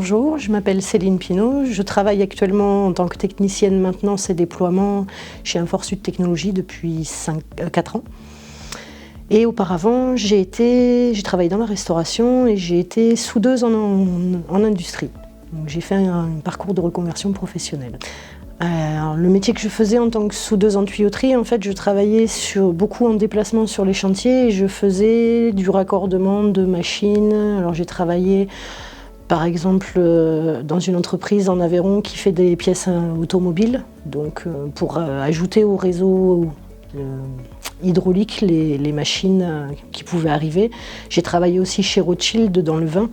Bonjour, je m'appelle Céline Pinault, je travaille actuellement en tant que technicienne maintenance et déploiement chez Inforsud Technologies depuis 4 ans. Et auparavant, j'ai travaillé dans la restauration et j'ai été soudeuse en industrie. J'ai fait un parcours de reconversion professionnelle. Alors, le métier que je faisais en tant que soudeuse en tuyauterie, en fait, je travaillais beaucoup en déplacement sur les chantiers et je faisais du raccordement de machines. Alors, j'ai travaillé par exemple dans une entreprise en Aveyron qui fait des pièces automobiles, donc pour ajouter au réseau hydraulique les machines qui pouvaient arriver. J'ai travaillé aussi chez Rothschild dans le vin,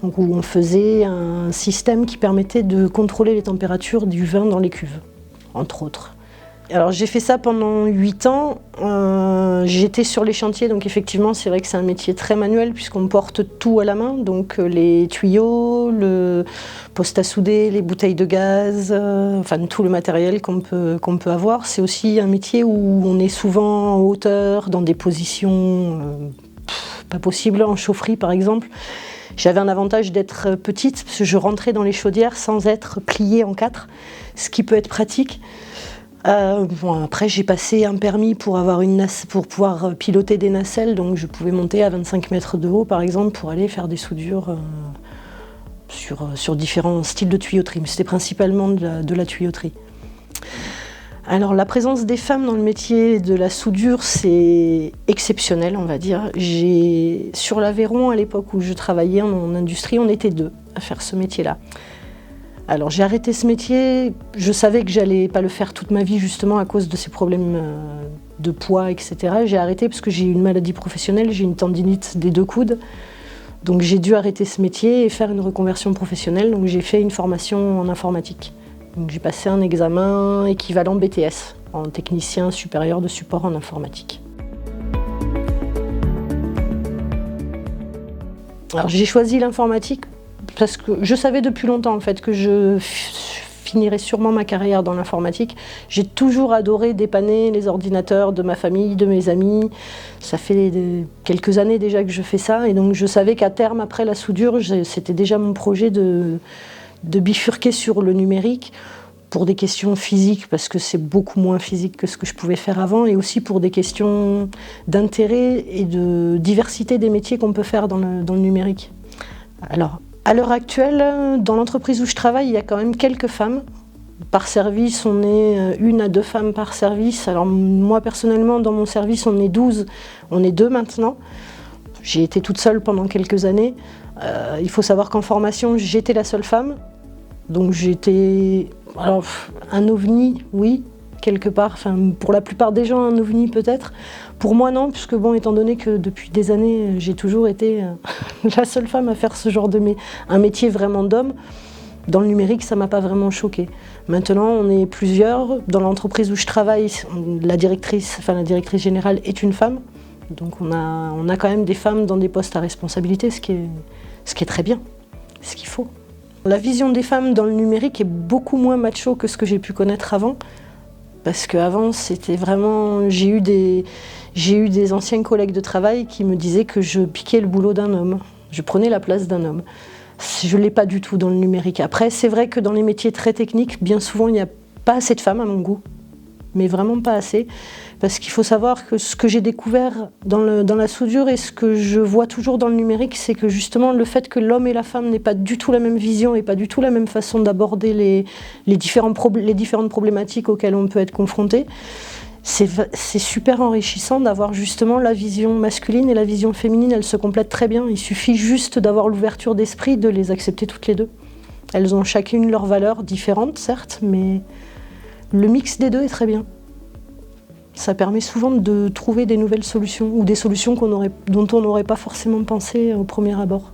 donc où on faisait un système qui permettait de contrôler les températures du vin dans les cuves, entre autres. Alors j'ai fait ça pendant 8 ans, j'étais sur les chantiers, donc effectivement c'est vrai que c'est un métier très manuel puisqu'on porte tout à la main, donc les tuyaux, le poste à souder, les bouteilles de gaz, enfin tout le matériel qu'on peut avoir. C'est aussi un métier où on est souvent en hauteur, dans des positions pas possibles, en chaufferie par exemple. J'avais un avantage d'être petite parce que je rentrais dans les chaudières sans être pliée en 4, ce qui peut être pratique. Après j'ai passé un permis pour pouvoir piloter des nacelles, donc je pouvais monter à 25 mètres de haut par exemple pour aller faire des soudures sur différents styles de tuyauterie, mais c'était principalement de la tuyauterie. Alors la présence des femmes dans le métier de la soudure, c'est exceptionnel on va dire. Sur l'Aveyron à l'époque où je travaillais en industrie, on était 2 à faire ce métier-là. Alors j'ai arrêté ce métier, je savais que j'allais pas le faire toute ma vie justement à cause de ces problèmes de poids, etc. J'ai arrêté parce que j'ai eu une maladie professionnelle, j'ai une tendinite des 2 coudes. Donc j'ai dû arrêter ce métier et faire une reconversion professionnelle. Donc j'ai fait une formation en informatique. Donc j'ai passé un examen équivalent BTS, en technicien supérieur de support en informatique. Alors j'ai choisi l'informatique parce que je savais depuis longtemps en fait que je finirais sûrement ma carrière dans l'informatique. J'ai toujours adoré dépanner les ordinateurs de ma famille, de mes amis. Ça fait quelques années déjà que je fais ça et donc je savais qu'à terme après la soudure, c'était déjà mon projet de bifurquer sur le numérique pour des questions physiques parce que c'est beaucoup moins physique que ce que je pouvais faire avant et aussi pour des questions d'intérêt et de diversité des métiers qu'on peut faire dans le numérique. Alors, à l'heure actuelle, dans l'entreprise où je travaille, il y a quand même quelques femmes. Par service, on est 1 à 2 femmes par service. Alors moi, personnellement, dans mon service, on est 12. On est 2 maintenant. J'ai été toute seule pendant quelques années. Il faut savoir qu'en formation, j'étais la seule femme. Donc j'étais un ovni, oui, quelque part. Enfin, pour la plupart des gens, un ovni peut-être. Pour moi, non, puisque bon, étant donné que depuis des années, j'ai toujours été la seule femme à faire ce genre un métier vraiment d'homme. Dans le numérique, ça ne m'a pas vraiment choquée. Maintenant, on est plusieurs. Dans l'entreprise où je travaille, la directrice générale est une femme. Donc on a quand même des femmes dans des postes à responsabilité, ce qui est très bien, ce qu'il faut. La vision des femmes dans le numérique est beaucoup moins macho que ce que j'ai pu connaître avant. Parce qu'avant, c'était vraiment... J'ai eu des anciens collègues de travail qui me disaient que je piquais le boulot d'un homme. Je prenais la place d'un homme. Je ne l'ai pas du tout dans le numérique. Après, c'est vrai que dans les métiers très techniques, bien souvent, il n'y a pas assez de femmes à mon goût. Mais vraiment pas assez. Parce qu'il faut savoir que ce que j'ai découvert dans la soudure et ce que je vois toujours dans le numérique, c'est que justement le fait que l'homme et la femme n'aient pas du tout la même vision et pas du tout la même façon d'aborder les différentes problématiques auxquelles on peut être confronté, c'est super enrichissant d'avoir justement la vision masculine et la vision féminine, elles se complètent très bien. Il suffit juste d'avoir l'ouverture d'esprit, de les accepter toutes les 2. Elles ont chacune leurs valeurs différentes, certes, mais le mix des 2 est très bien. Ça permet souvent de trouver des nouvelles solutions ou des solutions dont on n'aurait pas forcément pensé au premier abord.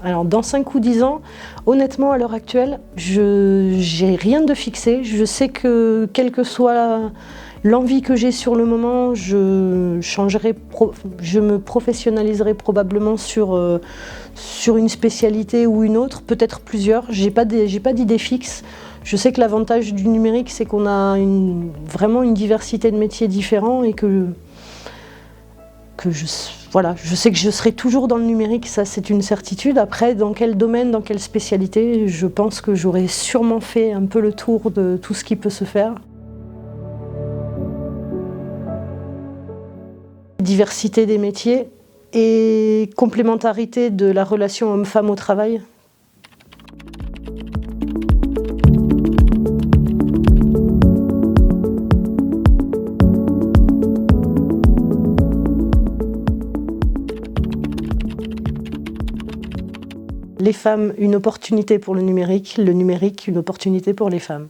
Alors dans 5 ou 10 ans, honnêtement à l'heure actuelle, j'ai rien de fixé. Je sais que quelle que soit l'envie que j'ai sur le moment, je me professionnaliserai probablement sur une spécialité ou une autre, peut-être plusieurs. J'ai pas d'idée fixe. Je sais que l'avantage du numérique, c'est qu'on a vraiment une diversité de métiers différents et que voilà, je sais que je serai toujours dans le numérique, ça c'est une certitude. Après, dans quel domaine, dans quelle spécialité, je pense que j'aurais sûrement fait un peu le tour de tout ce qui peut se faire. Diversité des métiers et complémentarité de la relation homme-femme au travail. Les femmes, une opportunité pour le numérique une opportunité pour les femmes.